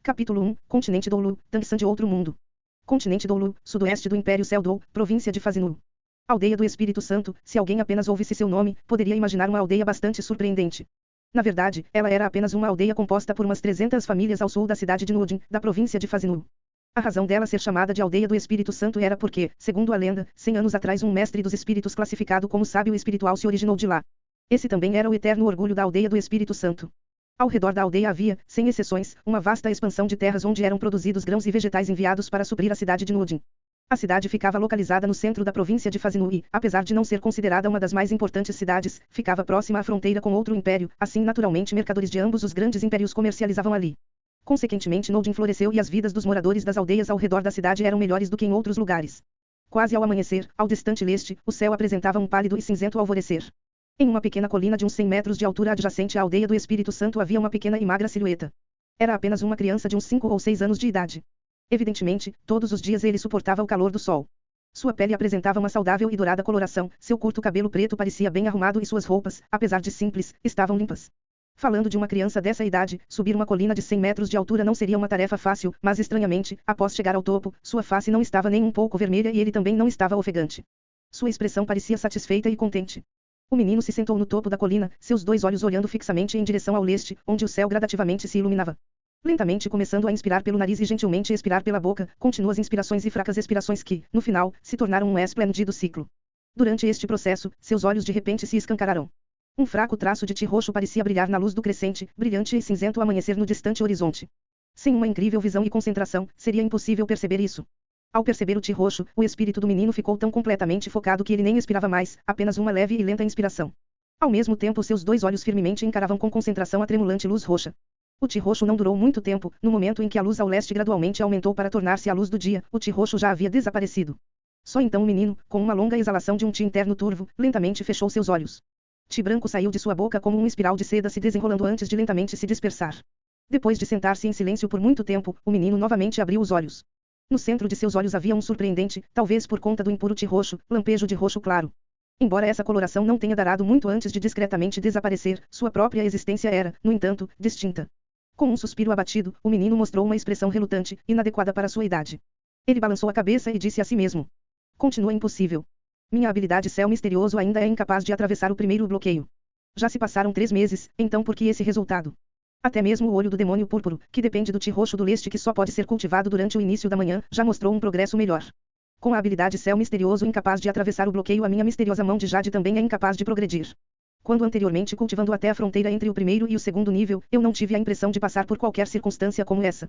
Capítulo 1. Continente Doulu, Tangsan de outro mundo. Continente Doulu, sudoeste do Império Seldou, província de Fazinu. Aldeia do Espírito Santo. Se alguém apenas ouvisse seu nome, poderia imaginar uma aldeia bastante surpreendente. Na verdade, ela era apenas uma aldeia composta por umas 300 famílias ao sul da cidade de Nudin, da província de Fazinu. A razão dela ser chamada de Aldeia do Espírito Santo era porque, segundo a lenda, 100 anos atrás um mestre dos espíritos classificado como sábio espiritual se originou de lá. Esse também era o eterno orgulho da Aldeia do Espírito Santo. Ao redor da aldeia havia, sem exceções, uma vasta expansão de terras onde eram produzidos grãos e vegetais enviados para suprir a cidade de Nudin. A cidade ficava localizada no centro da província de Fazinu e, apesar de não ser considerada uma das mais importantes cidades, ficava próxima à fronteira com outro império, assim naturalmente mercadores de ambos os grandes impérios comercializavam ali. Consequentemente Nudin floresceu e as vidas dos moradores das aldeias ao redor da cidade eram melhores do que em outros lugares. Quase ao amanhecer, ao distante leste, o céu apresentava um pálido e cinzento alvorecer. Em uma pequena colina de uns 100 metros de altura adjacente à aldeia do Espírito Santo havia uma pequena e magra silhueta. Era apenas uma criança de uns 5 ou 6 anos de idade. Evidentemente, todos os dias ele suportava o calor do sol. Sua pele apresentava uma saudável e dourada coloração, seu curto cabelo preto parecia bem arrumado e suas roupas, apesar de simples, estavam limpas. Falando de uma criança dessa idade, subir uma colina de 100 metros de altura não seria uma tarefa fácil, mas estranhamente, após chegar ao topo, sua face não estava nem um pouco vermelha e ele também não estava ofegante. Sua expressão parecia satisfeita e contente. O menino se sentou no topo da colina, seus 2 olhos olhando fixamente em direção ao leste, onde o céu gradativamente se iluminava. Lentamente começando a inspirar pelo nariz e gentilmente expirar pela boca, continuou as inspirações e fracas expirações que, no final, se tornaram um esplêndido ciclo. Durante este processo, seus olhos de repente se escancararam. Um fraco traço de ti roxo parecia brilhar na luz do crescente, brilhante e cinzento amanhecer no distante horizonte. Sem uma incrível visão e concentração, seria impossível perceber isso. Ao perceber o ti roxo, o espírito do menino ficou tão completamente focado que ele nem expirava mais, apenas uma leve e lenta inspiração. Ao mesmo tempo seus 2 olhos firmemente encaravam com concentração a tremulante luz roxa. O ti roxo não durou muito tempo, no momento em que a luz ao leste gradualmente aumentou para tornar-se a luz do dia, o ti roxo já havia desaparecido. Só então o menino, com uma longa exalação de um ti interno turvo, lentamente fechou seus olhos. Ti branco saiu de sua boca como uma espiral de seda se desenrolando antes de lentamente se dispersar. Depois de sentar-se em silêncio por muito tempo, o menino novamente abriu os olhos. No centro de seus olhos havia um surpreendente, talvez por conta do impuro ti roxo, lampejo de roxo claro. Embora essa coloração não tenha darado muito antes de discretamente desaparecer, sua própria existência era, no entanto, distinta. Com um suspiro abatido, o menino mostrou uma expressão relutante, inadequada para sua idade. Ele balançou a cabeça e disse a si mesmo: continua impossível. Minha habilidade céu misterioso ainda é incapaz de atravessar o primeiro bloqueio. Já se passaram 3 meses, então por que esse resultado? Até mesmo o olho do demônio púrpuro, que depende do ti roxo do leste que só pode ser cultivado durante o início da manhã, já mostrou um progresso melhor. Com a habilidade céu misterioso incapaz de atravessar o bloqueio, a minha misteriosa mão de jade também é incapaz de progredir. Quando anteriormente cultivando até a fronteira entre o primeiro e o segundo nível, eu não tive a impressão de passar por qualquer circunstância como essa.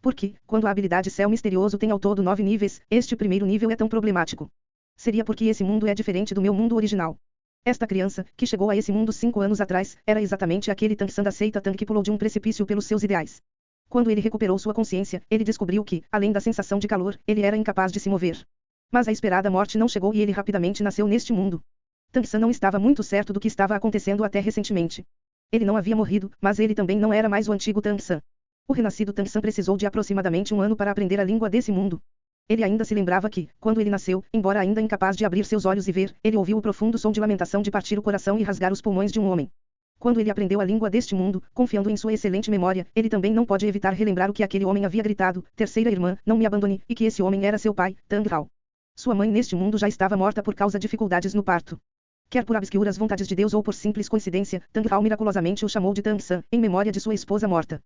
Porque, quando a habilidade céu misterioso tem ao todo 9 níveis, este primeiro nível é tão problemático. Seria porque esse mundo é diferente do meu mundo original. Esta criança, que chegou a esse mundo 5 anos atrás, era exatamente aquele Tangsan da seita Tang que pulou de um precipício pelos seus ideais. Quando ele recuperou sua consciência, ele descobriu que, além da sensação de calor, ele era incapaz de se mover. Mas a esperada morte não chegou e ele rapidamente nasceu neste mundo. Tangsan não estava muito certo do que estava acontecendo até recentemente. Ele não havia morrido, mas ele também não era mais o antigo Tangsan. O renascido Tangsan precisou de aproximadamente 1 ano para aprender a língua desse mundo. Ele ainda se lembrava que, quando ele nasceu, embora ainda incapaz de abrir seus olhos e ver, ele ouviu o profundo som de lamentação de partir o coração e rasgar os pulmões de um homem. Quando ele aprendeu a língua deste mundo, confiando em sua excelente memória, ele também não pode evitar relembrar o que aquele homem havia gritado: terceira irmã, não me abandone, e que esse homem era seu pai, Tang Hao. Sua mãe neste mundo já estava morta por causa de dificuldades no parto. Quer por obscuras vontades de Deus ou por simples coincidência, Tang Hao miraculosamente o chamou de Tangsan, em memória de sua esposa morta.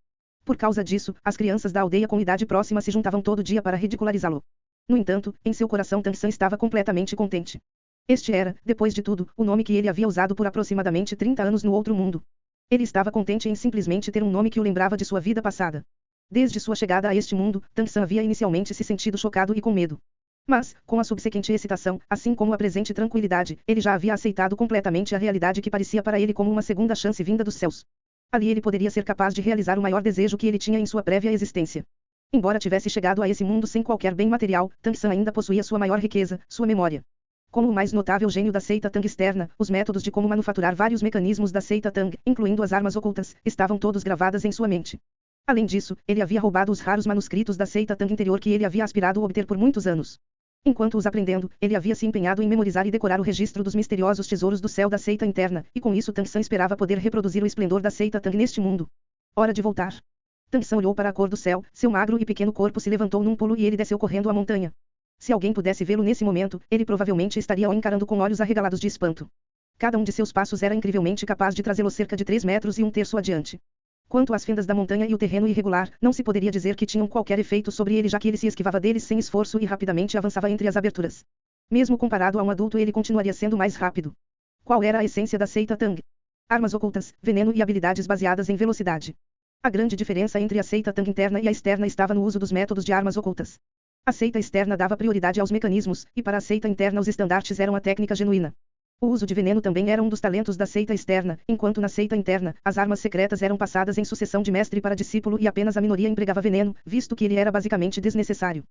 Por causa disso, as crianças da aldeia com idade próxima se juntavam todo dia para ridicularizá-lo. No entanto, em seu coração Tangsan estava completamente contente. Este era, depois de tudo, o nome que ele havia usado por aproximadamente 30 anos no outro mundo. Ele estava contente em simplesmente ter um nome que o lembrava de sua vida passada. Desde sua chegada a este mundo, Tangsan havia inicialmente se sentido chocado e com medo. Mas, com a subsequente excitação, assim como a presente tranquilidade, ele já havia aceitado completamente a realidade que parecia para ele como uma segunda chance vinda dos céus. Ali ele poderia ser capaz de realizar o maior desejo que ele tinha em sua prévia existência. Embora tivesse chegado a esse mundo sem qualquer bem material, Tangsan ainda possuía sua maior riqueza, sua memória. Como o mais notável gênio da seita Tang externa, os métodos de como manufaturar vários mecanismos da seita Tang, incluindo as armas ocultas, estavam todos gravadas em sua mente. Além disso, ele havia roubado os raros manuscritos da seita Tang interior que ele havia aspirado a obter por muitos anos. Enquanto os aprendendo, ele havia se empenhado em memorizar e decorar o registro dos misteriosos tesouros do céu da seita interna, e com isso Tangsan esperava poder reproduzir o esplendor da seita Tang neste mundo. Hora de voltar. Tang San olhou para a cor do céu, seu magro e pequeno corpo se levantou num pulo e ele desceu correndo a montanha. Se alguém pudesse vê-lo nesse momento, ele provavelmente estaria o encarando com olhos arregalados de espanto. Cada um de seus passos era incrivelmente capaz de trazê-lo cerca de 3 metros e um terço adiante. Quanto às fendas da montanha e o terreno irregular, não se poderia dizer que tinham qualquer efeito sobre ele já que ele se esquivava deles sem esforço e rapidamente avançava entre as aberturas. Mesmo comparado a um adulto ele continuaria sendo mais rápido. Qual era a essência da seita Tang? Armas ocultas, veneno e habilidades baseadas em velocidade. A grande diferença entre a seita Tang interna e a externa estava no uso dos métodos de armas ocultas. A seita externa dava prioridade aos mecanismos, e para a seita interna os estandartes eram a técnica genuína. O uso de veneno também era um dos talentos da seita externa, enquanto na seita interna, as armas secretas eram passadas em sucessão de mestre para discípulo e apenas a minoria empregava veneno, visto que ele era basicamente desnecessário.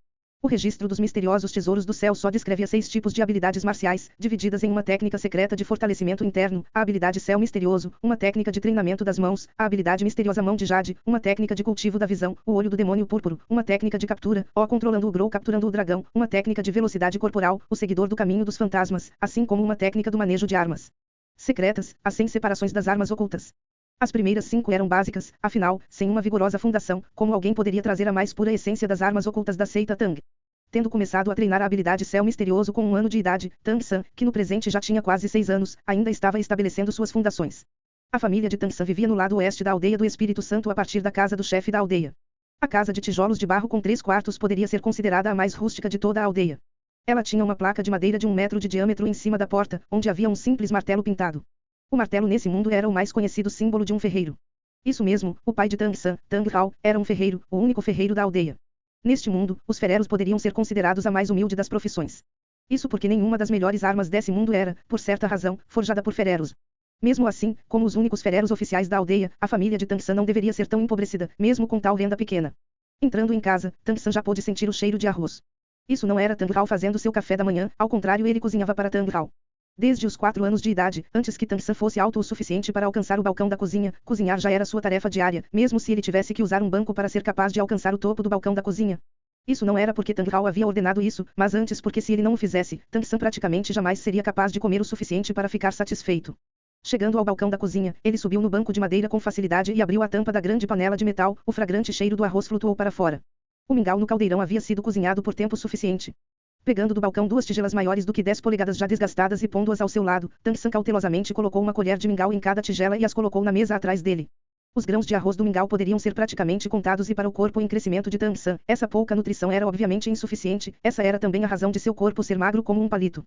O registro dos misteriosos tesouros do céu só descreve as 6 tipos de habilidades marciais, divididas em uma técnica secreta de fortalecimento interno, a habilidade céu misterioso, uma técnica de treinamento das mãos, a habilidade misteriosa mão de jade, uma técnica de cultivo da visão, o olho do demônio púrpuro, uma técnica de captura, ó controlando o Grou capturando o dragão, uma técnica de velocidade corporal, o seguidor do caminho dos fantasmas, assim como uma técnica do manejo de armas secretas, as 100 separações das armas ocultas. As primeiras 5 eram básicas, afinal, sem uma vigorosa fundação, como alguém poderia trazer a mais pura essência das armas ocultas da seita Tang? Tendo começado a treinar a habilidade céu misterioso com 1 ano de idade, Tang San, que no presente já tinha quase 6 anos, ainda estava estabelecendo suas fundações. A família de Tang San vivia no lado oeste da aldeia do Espírito Santo a partir da casa do chefe da aldeia. A casa de tijolos de barro com 3 quartos poderia ser considerada a mais rústica de toda a aldeia. Ela tinha uma placa de madeira de 1 metro de diâmetro em cima da porta, onde havia um simples martelo pintado. O martelo nesse mundo era o mais conhecido símbolo de um ferreiro. Isso mesmo, o pai de Tang San, Tang Hao, era um ferreiro, o único ferreiro da aldeia. Neste mundo, os ferreiros poderiam ser considerados a mais humilde das profissões. Isso porque nenhuma das melhores armas desse mundo era, por certa razão, forjada por ferreiros. Mesmo assim, como os únicos ferreiros oficiais da aldeia, a família de Tang San não deveria ser tão empobrecida, mesmo com tal renda pequena. Entrando em casa, Tang San já pôde sentir o cheiro de arroz. Isso não era Tang Hao fazendo seu café da manhã, ao contrário ele cozinhava para Tang Hao. Desde os 4 anos de idade, antes que Tang San fosse alto o suficiente para alcançar o balcão da cozinha, cozinhar já era sua tarefa diária, mesmo se ele tivesse que usar um banco para ser capaz de alcançar o topo do balcão da cozinha. Isso não era porque Tang Hao havia ordenado isso, mas antes porque se ele não o fizesse, Tang San praticamente jamais seria capaz de comer o suficiente para ficar satisfeito. Chegando ao balcão da cozinha, ele subiu no banco de madeira com facilidade e abriu a tampa da grande panela de metal, o fragrante cheiro do arroz flutuou para fora. O mingau no caldeirão havia sido cozinhado por tempo suficiente. Pegando do balcão 2 tigelas maiores do que 10 polegadas já desgastadas e pondo-as ao seu lado, Tang San cautelosamente colocou uma colher de mingau em cada tigela e as colocou na mesa atrás dele. Os grãos de arroz do mingau poderiam ser praticamente contados e para o corpo em crescimento de Tang San, essa pouca nutrição era obviamente insuficiente, essa era também a razão de seu corpo ser magro como um palito.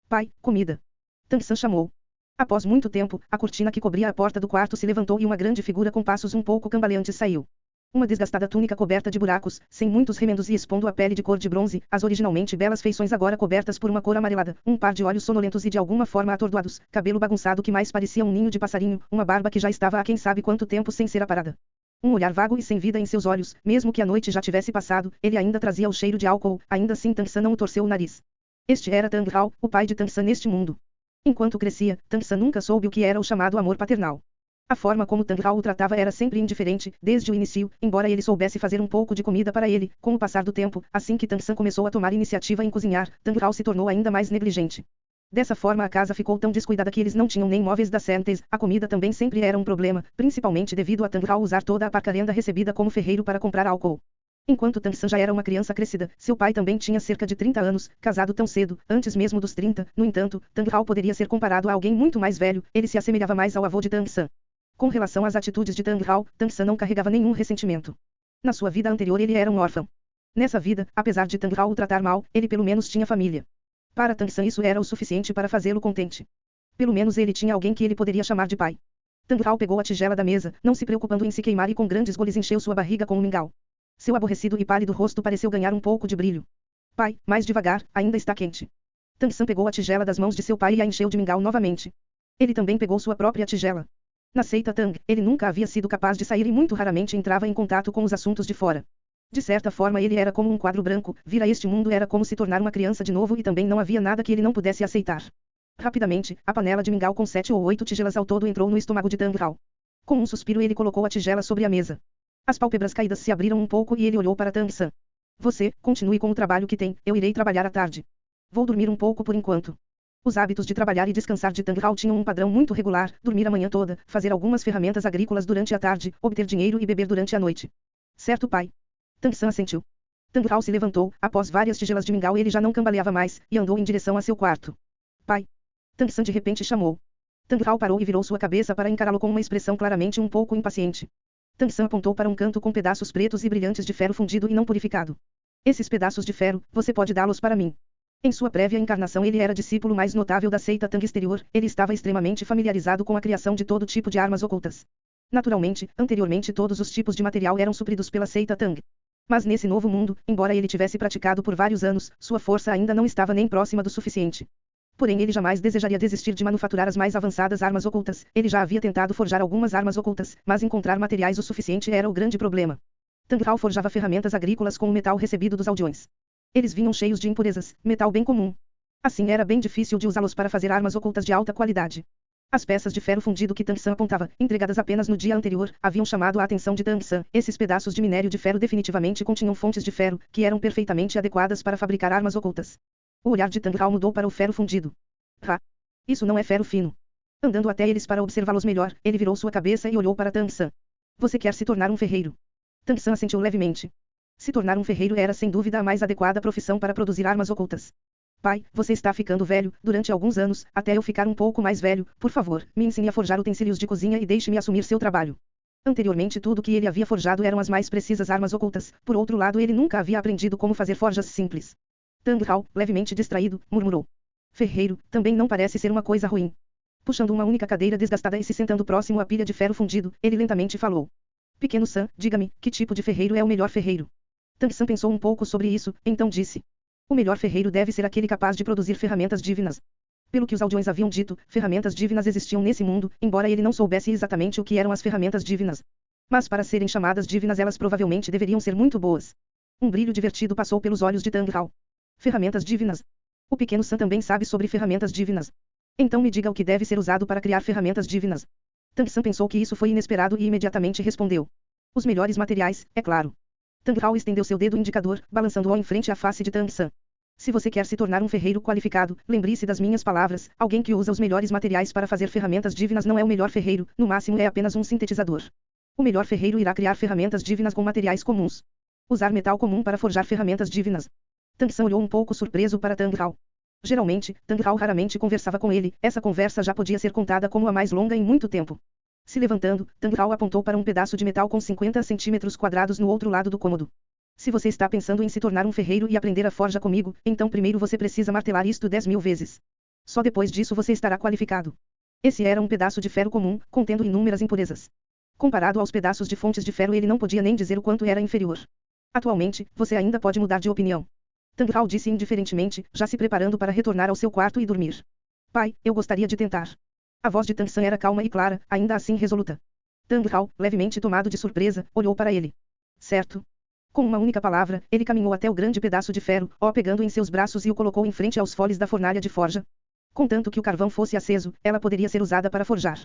Pai, comida. Tang San chamou. Após muito tempo, a cortina que cobria a porta do quarto se levantou e uma grande figura com passos um pouco cambaleantes saiu. Uma desgastada túnica coberta de buracos, sem muitos remendos e expondo a pele de cor de bronze, as originalmente belas feições agora cobertas por uma cor amarelada, um par de olhos sonolentos e de alguma forma atordoados, cabelo bagunçado que mais parecia um ninho de passarinho, uma barba que já estava há quem sabe quanto tempo sem ser aparada. Um olhar vago e sem vida em seus olhos, mesmo que a noite já tivesse passado, ele ainda trazia o cheiro de álcool, ainda assim Tang San não o torceu o nariz. Este era Tang Hao, o pai de Tang San neste mundo. Enquanto crescia, Tang San nunca soube o que era o chamado amor paternal. A forma como Tang Hao o tratava era sempre indiferente, desde o início, embora ele soubesse fazer um pouco de comida para ele. Com o passar do tempo, assim que Tang San começou a tomar iniciativa em cozinhar, Tang Hao se tornou ainda mais negligente. Dessa forma a casa ficou tão descuidada que eles não tinham nem móveis decentes, a comida também sempre era um problema, principalmente devido a Tang Hao usar toda a parca renda recebida como ferreiro para comprar álcool. Enquanto Tang San já era uma criança crescida, seu pai também tinha cerca de 30 anos, casado tão cedo, antes mesmo dos 30, no entanto, Tang Hao poderia ser comparado a alguém muito mais velho, ele se assemelhava mais ao avô de Tang San. Com relação às atitudes de Tang Hao, Tang San não carregava nenhum ressentimento. Na sua vida anterior ele era um órfão. Nessa vida, apesar de Tang Hao o tratar mal, ele pelo menos tinha família. Para Tang San isso era o suficiente para fazê-lo contente. Pelo menos ele tinha alguém que ele poderia chamar de pai. Tang Hao pegou a tigela da mesa, não se preocupando em se queimar e com grandes goles encheu sua barriga com um mingau. Seu aborrecido e pálido rosto pareceu ganhar um pouco de brilho. Pai, mais devagar, ainda está quente. Tang San pegou a tigela das mãos de seu pai e a encheu de mingau novamente. Ele também pegou sua própria tigela. Na seita Tang, ele nunca havia sido capaz de sair e muito raramente entrava em contato com os assuntos de fora. De certa forma ele era como um quadro branco, vir a este mundo era como se tornar uma criança de novo e também não havia nada que ele não pudesse aceitar. Rapidamente, a panela de mingau com 7 ou 8 tigelas ao todo entrou no estômago de Tang Hao. Com um suspiro ele colocou a tigela sobre a mesa. As pálpebras caídas se abriram um pouco e ele olhou para Tang San. Você, continue com o trabalho que tem, eu irei trabalhar à tarde. Vou dormir um pouco por enquanto. Os hábitos de trabalhar e descansar de Tang Hao tinham um padrão muito regular, dormir a manhã toda, fazer algumas ferramentas agrícolas durante a tarde, obter dinheiro e beber durante a noite. Certo, pai. Tang San assentiu. Tang Hao se levantou, após várias tigelas de mingau ele já não cambaleava mais, e andou em direção a seu quarto. Pai. Tang San de repente chamou. Tang Hao parou e virou sua cabeça para encará-lo com uma expressão claramente um pouco impaciente. Tang San apontou para um canto com pedaços pretos e brilhantes de ferro fundido e não purificado. Esses pedaços de ferro, você pode dá-los para mim. Em sua prévia encarnação ele era discípulo mais notável da seita Tang exterior, ele estava extremamente familiarizado com a criação de todo tipo de armas ocultas. Naturalmente, anteriormente todos os tipos de material eram supridos pela seita Tang. Mas nesse novo mundo, embora ele tivesse praticado por vários anos, sua força ainda não estava nem próxima do suficiente. Porém ele jamais desejaria desistir de manufaturar as mais avançadas armas ocultas, ele já havia tentado forjar algumas armas ocultas, mas encontrar materiais o suficiente era o grande problema. Tang Hao forjava ferramentas agrícolas com o metal recebido dos aldeões. Eles vinham cheios de impurezas, metal bem comum. Assim era bem difícil de usá-los para fazer armas ocultas de alta qualidade. As peças de ferro fundido que Tang San apontava, entregadas apenas no dia anterior, haviam chamado a atenção de Tang San. Esses pedaços de minério de ferro definitivamente continham fontes de ferro, que eram perfeitamente adequadas para fabricar armas ocultas. O olhar de Tang Hao mudou para o ferro fundido. Isso não é ferro fino. Andando até eles para observá-los melhor, ele virou sua cabeça e olhou para Tang San. Você quer se tornar um ferreiro? Tang San assentiu levemente. Se tornar um ferreiro era sem dúvida a mais adequada profissão para produzir armas ocultas. Pai, você está ficando velho, durante alguns anos, até eu ficar um pouco mais velho, por favor, me ensine a forjar utensílios de cozinha e deixe-me assumir seu trabalho. Anteriormente tudo que ele havia forjado eram as mais precisas armas ocultas, por outro lado ele nunca havia aprendido como fazer forjas simples. Tang Hao, levemente distraído, murmurou. Ferreiro, também não parece ser uma coisa ruim. Puxando uma única cadeira desgastada e se sentando próximo à pilha de ferro fundido, ele lentamente falou. Pequeno San, diga-me, que tipo de ferreiro é o melhor ferreiro? Tang San pensou um pouco sobre isso, então disse. O melhor ferreiro deve ser aquele capaz de produzir ferramentas divinas. Pelo que os aldeões haviam dito, ferramentas divinas existiam nesse mundo, embora ele não soubesse exatamente o que eram as ferramentas divinas. Mas para serem chamadas divinas elas provavelmente deveriam ser muito boas. Um brilho divertido passou pelos olhos de Tang Hao. Ferramentas divinas. O pequeno San também sabe sobre ferramentas divinas. Então me diga o que deve ser usado para criar ferramentas divinas. Tang San pensou que isso foi inesperado e imediatamente respondeu. Os melhores materiais, é claro. Tang Hao estendeu seu dedo indicador, balançando-o em frente à face de Tang San. Se você quer se tornar um ferreiro qualificado, lembre-se das minhas palavras, alguém que usa os melhores materiais para fazer ferramentas divinas não é o melhor ferreiro, no máximo é apenas um sintetizador. O melhor ferreiro irá criar ferramentas divinas com materiais comuns. Usar metal comum para forjar ferramentas divinas. Tang San olhou um pouco surpreso para Tang Hao. Geralmente, Tang Hao raramente conversava com ele, essa conversa já podia ser contada como a mais longa em muito tempo. Se levantando, Tang Hao apontou para um pedaço de metal com 50 centímetros quadrados no outro lado do cômodo. Se você está pensando em se tornar um ferreiro e aprender a forja comigo, então primeiro você precisa martelar isto 10.000 vezes. Só depois disso você estará qualificado. Esse era um pedaço de ferro comum, contendo inúmeras impurezas. Comparado aos pedaços de fontes de ferro ele não podia nem dizer o quanto era inferior. Atualmente, você ainda pode mudar de opinião. Tang Hao disse indiferentemente, já se preparando para retornar ao seu quarto e dormir. Pai, eu gostaria de tentar. A voz de Tang San era calma e clara, ainda assim resoluta. Tang Hao, levemente tomado de surpresa, olhou para ele. Certo. Com uma única palavra, ele caminhou até o grande pedaço de ferro, pegando em seus braços e o colocou em frente aos foles da fornalha de forja. Contanto que o carvão fosse aceso, ela poderia ser usada para forjar.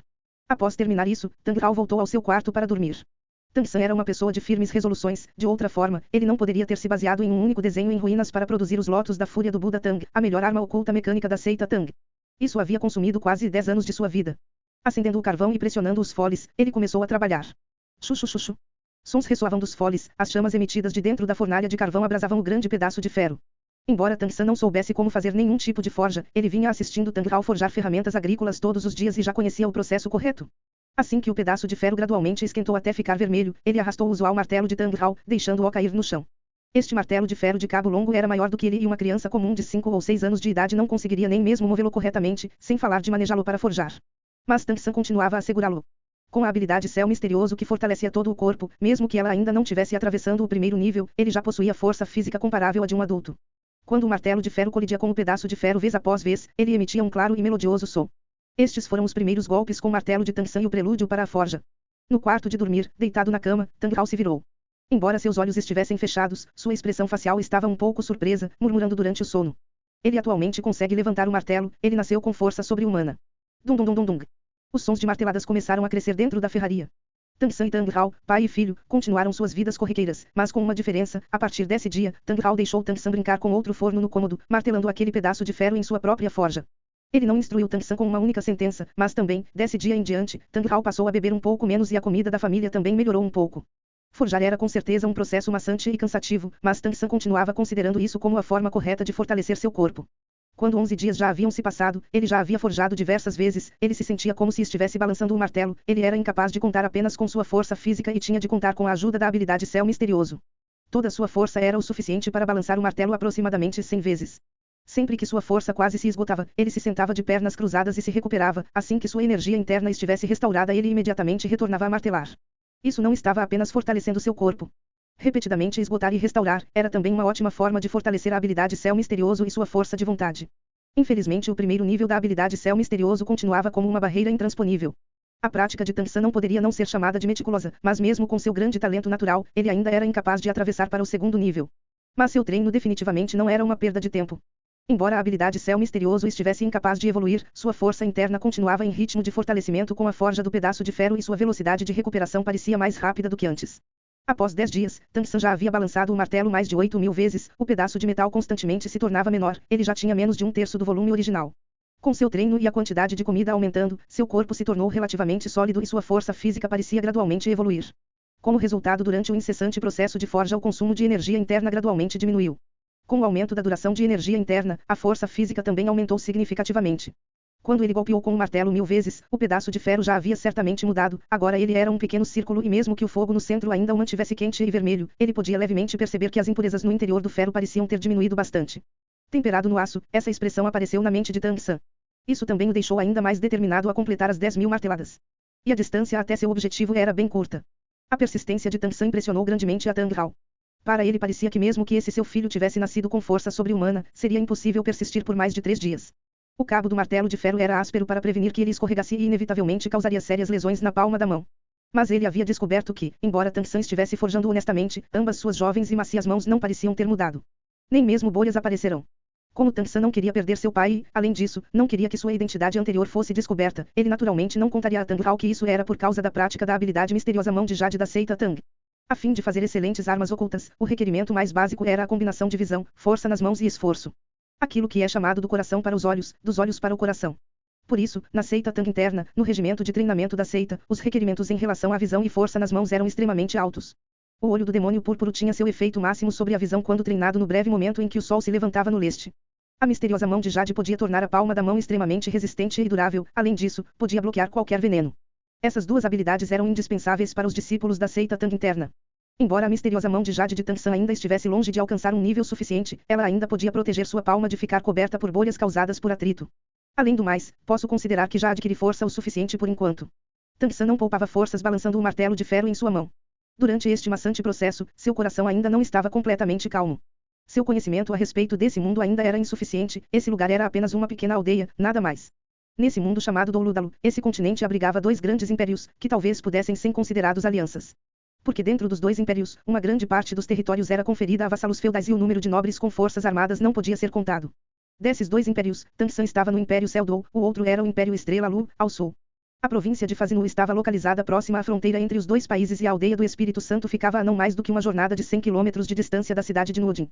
Após terminar isso, Tang Hao voltou ao seu quarto para dormir. Tang San era uma pessoa de firmes resoluções, de outra forma, ele não poderia ter se baseado em um único desenho em ruínas para produzir os lotos da fúria do Buda Tang, a melhor arma oculta mecânica da seita Tang. Isso havia consumido quase 10 anos de sua vida. Acendendo o carvão e pressionando os foles, ele começou a trabalhar. Xuxu xuxu. Sons ressoavam dos foles, as chamas emitidas de dentro da fornalha de carvão abrasavam o grande pedaço de ferro. Embora Tang San não soubesse como fazer nenhum tipo de forja, ele vinha assistindo Tang Hao forjar ferramentas agrícolas todos os dias e já conhecia o processo correto. Assim que o pedaço de ferro gradualmente esquentou até ficar vermelho, ele arrastou o usual martelo de Tang Hao, deixando-o cair no chão. Este martelo de ferro de cabo longo era maior do que ele e uma criança comum de 5 ou 6 anos de idade não conseguiria nem mesmo movê-lo corretamente, sem falar de manejá-lo para forjar. Mas Tang San continuava a segurá-lo. Com a habilidade céu misterioso que fortalecia todo o corpo, mesmo que ela ainda não tivesse atravessando o primeiro nível, ele já possuía força física comparável à de um adulto. Quando o martelo de ferro colidia com o pedaço de ferro vez após vez, ele emitia um claro e melodioso som. Estes foram os primeiros golpes com o martelo de Tang San e o prelúdio para a forja. No quarto de dormir, deitado na cama, Tang Hao se virou. Embora seus olhos estivessem fechados, sua expressão facial estava um pouco surpresa, murmurando durante o sono. Ele atualmente consegue levantar o martelo, ele nasceu com força sobre-humana. Dum dum dum dum dum. Os sons de marteladas começaram a crescer dentro da ferraria. Tang San e Tang Hao, pai e filho, continuaram suas vidas corriqueiras, mas com uma diferença, a partir desse dia, Tang Hao deixou Tang San brincar com outro forno no cômodo, martelando aquele pedaço de ferro em sua própria forja. Ele não instruiu Tang San com uma única sentença, mas também, desse dia em diante, Tang Hao passou a beber um pouco menos e a comida da família também melhorou um pouco. Forjar era com certeza um processo maçante e cansativo, mas Tang San continuava considerando isso como a forma correta de fortalecer seu corpo. Quando 11 dias já haviam se passado, ele já havia forjado diversas vezes, ele se sentia como se estivesse balançando um martelo, ele era incapaz de contar apenas com sua força física e tinha de contar com a ajuda da habilidade Céu Misterioso. Toda sua força era o suficiente para balançar o martelo aproximadamente 100 vezes. Sempre que sua força quase se esgotava, ele se sentava de pernas cruzadas e se recuperava, assim que sua energia interna estivesse restaurada ele imediatamente retornava a martelar. Isso não estava apenas fortalecendo seu corpo. Repetidamente esgotar e restaurar, era também uma ótima forma de fortalecer a habilidade Céu Misterioso e sua força de vontade. Infelizmente o primeiro nível da habilidade Céu Misterioso continuava como uma barreira intransponível. A prática de Tang San não poderia não ser chamada de meticulosa, mas mesmo com seu grande talento natural, ele ainda era incapaz de atravessar para o segundo nível. Mas seu treino definitivamente não era uma perda de tempo. Embora a habilidade Céu Misterioso estivesse incapaz de evoluir, sua força interna continuava em ritmo de fortalecimento com a forja do pedaço de ferro e sua velocidade de recuperação parecia mais rápida do que antes. Após 10 dias, Tang San já havia balançado o martelo mais de 8.000 vezes, o pedaço de metal constantemente se tornava menor, ele já tinha menos de 1/3 do volume original. Com seu treino e a quantidade de comida aumentando, seu corpo se tornou relativamente sólido e sua força física parecia gradualmente evoluir. Como resultado, durante o incessante processo de forja, o consumo de energia interna gradualmente diminuiu. Com o aumento da duração de energia interna, a força física também aumentou significativamente. Quando ele golpeou com o martelo 1000 vezes, o pedaço de ferro já havia certamente mudado, agora ele era um pequeno círculo e mesmo que o fogo no centro ainda o mantivesse quente e vermelho, ele podia levemente perceber que as impurezas no interior do ferro pareciam ter diminuído bastante. Temperado no aço, essa expressão apareceu na mente de Tang San. Isso também o deixou ainda mais determinado a completar as 10.000 marteladas. E a distância até seu objetivo era bem curta. A persistência de Tang San impressionou grandemente a Tang Hao. Para ele parecia que mesmo que esse seu filho tivesse nascido com força sobre-humana, seria impossível persistir por mais de 3 dias. O cabo do martelo de ferro era áspero para prevenir que ele escorregasse e inevitavelmente causaria sérias lesões na palma da mão. Mas ele havia descoberto que, embora Tang San estivesse forjando honestamente, ambas suas jovens e macias mãos não pareciam ter mudado. Nem mesmo bolhas apareceram. Como Tang San não queria perder seu pai e, além disso, não queria que sua identidade anterior fosse descoberta, ele naturalmente não contaria a Tang Hao que isso era por causa da prática da habilidade misteriosa mão de Jade da seita Tang. A fim de fazer excelentes armas ocultas, o requerimento mais básico era a combinação de visão, força nas mãos e esforço. Aquilo que é chamado do coração para os olhos, dos olhos para o coração. Por isso, na seita Tang interna, no regimento de treinamento da seita, os requerimentos em relação à visão e força nas mãos eram extremamente altos. O olho do demônio púrpuro tinha seu efeito máximo sobre a visão quando treinado no breve momento em que o sol se levantava no leste. A misteriosa mão de Jade podia tornar a palma da mão extremamente resistente e durável, além disso, podia bloquear qualquer veneno. Essas duas habilidades eram indispensáveis para os discípulos da seita Tang interna. Embora a misteriosa mão de Jade de Tang San ainda estivesse longe de alcançar um nível suficiente, ela ainda podia proteger sua palma de ficar coberta por bolhas causadas por atrito. Além do mais, posso considerar que já adquiri força o suficiente por enquanto. Tang San não poupava forças balançando o martelo de ferro em sua mão. Durante este maçante processo, seu coração ainda não estava completamente calmo. Seu conhecimento a respeito desse mundo ainda era insuficiente, esse lugar era apenas uma pequena aldeia, nada mais. Nesse mundo chamado Douludalu, esse continente abrigava 2 grandes impérios, que talvez pudessem ser considerados alianças. Porque dentro dos 2 impérios, uma grande parte dos territórios era conferida a vassalos feudais e o número de nobres com forças armadas não podia ser contado. Desses 2 impérios, Tang San estava no Império Céu-Dou, o outro era o Império Estrela-Lu, ao sul. A província de Fazinu estava localizada próxima à fronteira entre os 2 países e a aldeia do Espírito Santo ficava a não mais do que uma jornada de 100 quilômetros de distância da cidade de Nudin.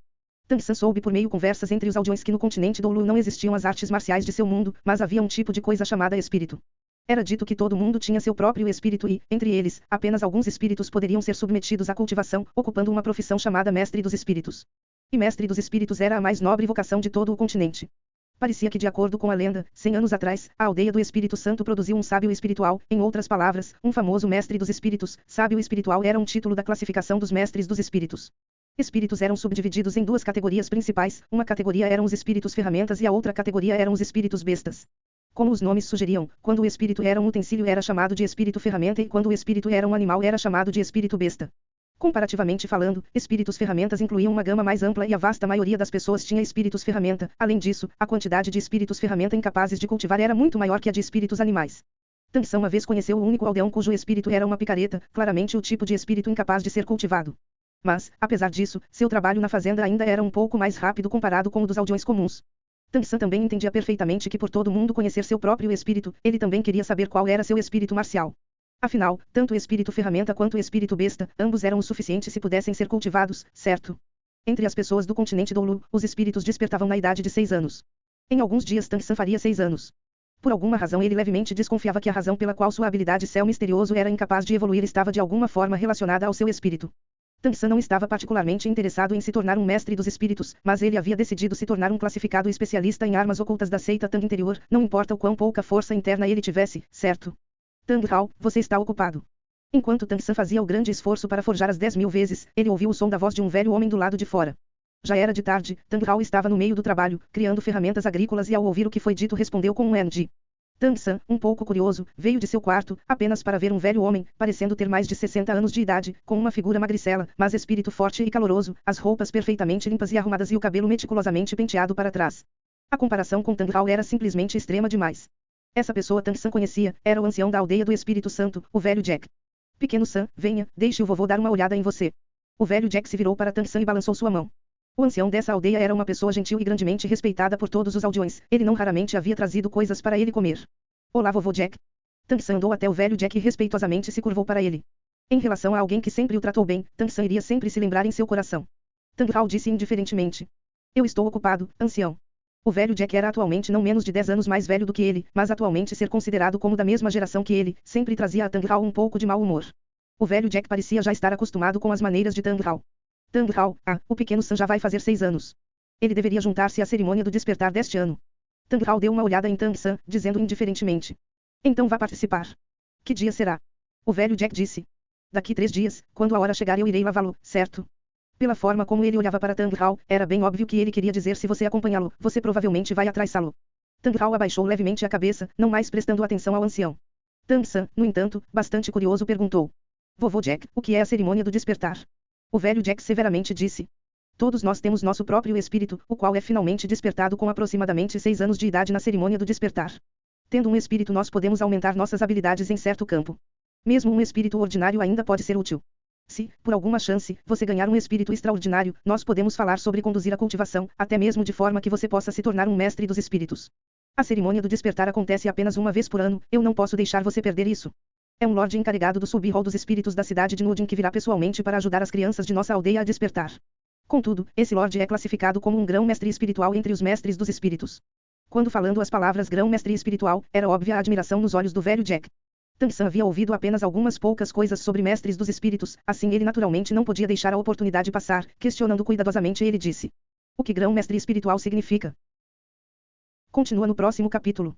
Tang San soube por meio conversas entre os aldeões que no continente Doulu não existiam as artes marciais de seu mundo, mas havia um tipo de coisa chamada espírito. Era dito que todo mundo tinha seu próprio espírito e, entre eles, apenas alguns espíritos poderiam ser submetidos à cultivação, ocupando uma profissão chamada Mestre dos Espíritos. E Mestre dos Espíritos era a mais nobre vocação de todo o continente. Parecia que, de acordo com a lenda, 100 anos atrás, a aldeia do Espírito Santo produziu um sábio espiritual, em outras palavras, um famoso Mestre dos Espíritos. Sábio espiritual era um título da classificação dos Mestres dos Espíritos. Espíritos eram subdivididos em 2 categorias principais, uma categoria eram os espíritos ferramentas e a outra categoria eram os espíritos bestas. Como os nomes sugeriam, quando o espírito era um utensílio era chamado de espírito ferramenta e quando o espírito era um animal era chamado de espírito besta. Comparativamente falando, espíritos ferramentas incluíam uma gama mais ampla e a vasta maioria das pessoas tinha espíritos ferramenta. Além disso, a quantidade de espíritos ferramenta incapazes de cultivar era muito maior que a de espíritos animais. Tang San uma vez conheceu o único aldeão cujo espírito era uma picareta, claramente o tipo de espírito incapaz de ser cultivado. Mas, apesar disso, seu trabalho na fazenda ainda era um pouco mais rápido comparado com o dos aldeões comuns. Tang San também entendia perfeitamente que por todo mundo conhecer seu próprio espírito, ele também queria saber qual era seu espírito marcial. Afinal, tanto o espírito ferramenta quanto o espírito besta, ambos eram o suficiente se pudessem ser cultivados, certo? Entre as pessoas do continente Doulu, os espíritos despertavam na idade de 6 anos. Em alguns dias Tang San faria 6 anos. Por alguma razão ele levemente desconfiava que a razão pela qual sua habilidade céu misterioso era incapaz de evoluir estava de alguma forma relacionada ao seu espírito. Tang San não estava particularmente interessado em se tornar um mestre dos espíritos, mas ele havia decidido se tornar um classificado especialista em armas ocultas da seita Tang interior, não importa o quão pouca força interna ele tivesse, certo? Tang Hao, você está ocupado. Enquanto Tang San fazia o grande esforço para forjar as 10.000 vezes, ele ouviu o som da voz de um velho homem do lado de fora. Já era de tarde, Tang Hao estava no meio do trabalho, criando ferramentas agrícolas e ao ouvir o que foi dito respondeu com um NG. Tang San, um pouco curioso, veio de seu quarto, apenas para ver um velho homem, parecendo ter mais de 60 anos de idade, com uma figura magricela, mas espírito forte e caloroso, as roupas perfeitamente limpas e arrumadas e o cabelo meticulosamente penteado para trás. A comparação com Tang Hao era simplesmente extrema demais. Essa pessoa Tang San conhecia, era o ancião da aldeia do Espírito Santo, o velho Jack. Pequeno San, venha, deixe o vovô dar uma olhada em você. O velho Jack se virou para Tang San e balançou sua mão. O ancião dessa aldeia era uma pessoa gentil e grandemente respeitada por todos os aldeões. Ele não raramente havia trazido coisas para ele comer. Olá, vovô Jack. Tang San andou até o velho Jack e respeitosamente se curvou para ele. Em relação a alguém que sempre o tratou bem, Tang San iria sempre se lembrar em seu coração. Tang Hao disse indiferentemente. Eu estou ocupado, ancião. O velho Jack era atualmente não menos de 10 anos mais velho do que ele, mas atualmente ser considerado como da mesma geração que ele, sempre trazia a Tang Hao um pouco de mau humor. O velho Jack parecia já estar acostumado com as maneiras de Tang Hao. Tang Hao, o pequeno San já vai fazer 6 anos. Ele deveria juntar-se à cerimônia do despertar deste ano. Tang Hao deu uma olhada em Tang San, dizendo indiferentemente. Então vá participar. Que dia será? O velho Jack disse. Daqui 3 dias, quando a hora chegar eu irei lavá-lo, certo? Pela forma como ele olhava para Tang Hao, era bem óbvio que ele queria dizer se você acompanhá-lo, você provavelmente vai atraiçá-lo. Tang Hao abaixou levemente a cabeça, não mais prestando atenção ao ancião. Tang San, no entanto, bastante curioso perguntou. Vovô Jack, o que é a cerimônia do despertar? O velho Jack severamente disse. Todos nós temos nosso próprio espírito, o qual é finalmente despertado com aproximadamente 6 anos de idade na cerimônia do despertar. Tendo um espírito nós podemos aumentar nossas habilidades em certo campo. Mesmo um espírito ordinário ainda pode ser útil. Se, por alguma chance, você ganhar um espírito extraordinário, nós podemos falar sobre conduzir a cultivação, até mesmo de forma que você possa se tornar um mestre dos espíritos. A cerimônia do despertar acontece apenas uma vez por ano, eu não posso deixar você perder isso. É um lorde encarregado do sub-hall dos espíritos da cidade de Nudin que virá pessoalmente para ajudar as crianças de nossa aldeia a despertar. Contudo, esse lorde é classificado como um grão-mestre espiritual entre os mestres dos espíritos. Quando falando as palavras grão-mestre espiritual, era óbvia a admiração nos olhos do velho Jack. Tang San havia ouvido apenas algumas poucas coisas sobre mestres dos espíritos, assim ele naturalmente não podia deixar a oportunidade passar, questionando cuidadosamente ele disse. O que grão-mestre espiritual significa? Continua no próximo capítulo.